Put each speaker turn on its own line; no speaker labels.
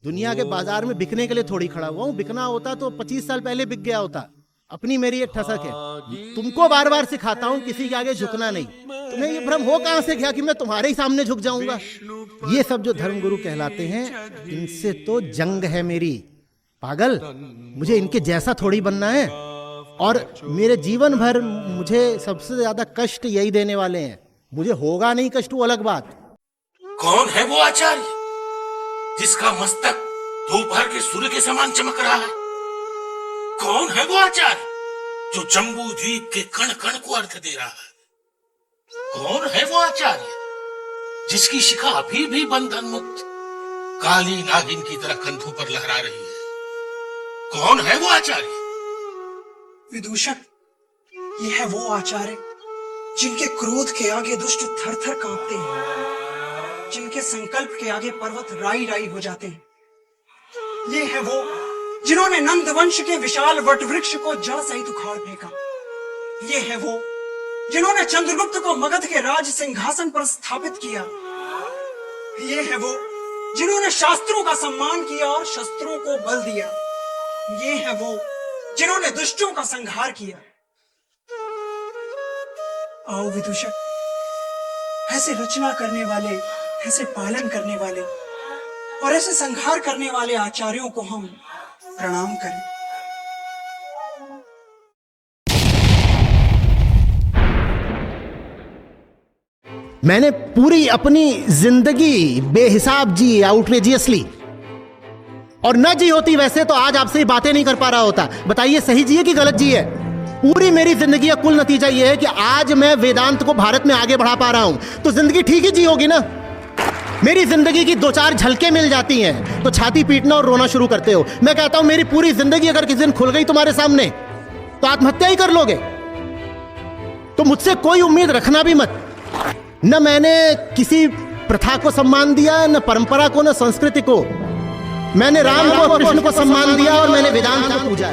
दुनिया के बाजार में बिकने के लिए थोड़ी खड़ा हुआ हूँ। बिकना होता तो 25 साल पहले बिक गया होता। अपनी मेरी एक ठसक है, तुमको बार बार सिखाता हूँ किसी के आगे झुकना नहीं। तुम्हें ये भ्रम हो कहां से गया कि मैं तुम्हारे ही सामने झुक जाऊंगा? ये सब जो धर्मगुरु कहलाते हैं, इनसे तो जंग है मेरी। पागल, मुझे इनके जैसा थोड़ी बनना है। और मेरे जीवन भर मुझे सबसे ज्यादा कष्ट यही देने वाले हैं। मुझे होगा नहीं कष्ट, वो अलग बात।
कौन है वो आचार्य जिसका मस्तक दोपहर के सूर्य के समान चमक रहा है? कौन है वो आचार्य जो जम्बू द्वीप के कण कण को अर्थ दे रहा है? कौन है वो आचार्य जिसकी शिखा अभी भी बंधन मुक्त काली नागिन की तरह कंधों पर लहरा रही है? कौन है वो आचार्य?
विदूषक, ये है वो आचार्य जिनके क्रोध के आगे दुष्ट थर थर कांपते हैं, जिनके संकल्प के आगे पर्वत राई राई हो जाते हैं। ये है वो जिन्होंने नंद वंश के विशाल वट वृक्ष को जड़ सहित उखाड़ फेंका। ये है वो जिन्होंने चंद्रगुप्त को मगध के राज सिंहासन पर स्थापित किया। ये है वो जिन्होंने शास्त्रों का सम्मान किया और शस्त्रों को बल दिया। ये है वो जिन्होंने दुष्टों का संहार किया। आओ विदूषक, ऐसे रचना करने वाले, ऐसे पालन करने वाले और ऐसे संहार करने वाले आचार्यों को हम प्रणाम करें।
मैंने पूरी अपनी जिंदगी बेहिसाब जी, आउटरेजियसली, और न जी होती वैसे तो आज आपसे बातें नहीं कर पा रहा होता। बताइए सही जी है कि गलत जी है? पूरी मेरी जिंदगी का कुल नतीजा यह है कि आज मैं वेदांत को भारत में आगे बढ़ा पा रहा हूं। तो जिंदगी ठीक ही जी होगी ना? मेरी जिंदगी की 2-4 झलकें मिल जाती हैं तो छाती पीटना और रोना शुरू करते हो। मैं कहता हूं मेरी पूरी जिंदगी अगर किसी दिन खुल गई तुम्हारे सामने तो आत्महत्या ही कर लोगे। तो मुझसे कोई उम्मीद रखना भी मत। न मैंने किसी प्रथा को सम्मान दिया, न परंपरा को, न संस्कृति को। मैंने राम को, कृष्ण को सम्मान दिया और मैंने वेदांत को पूजा।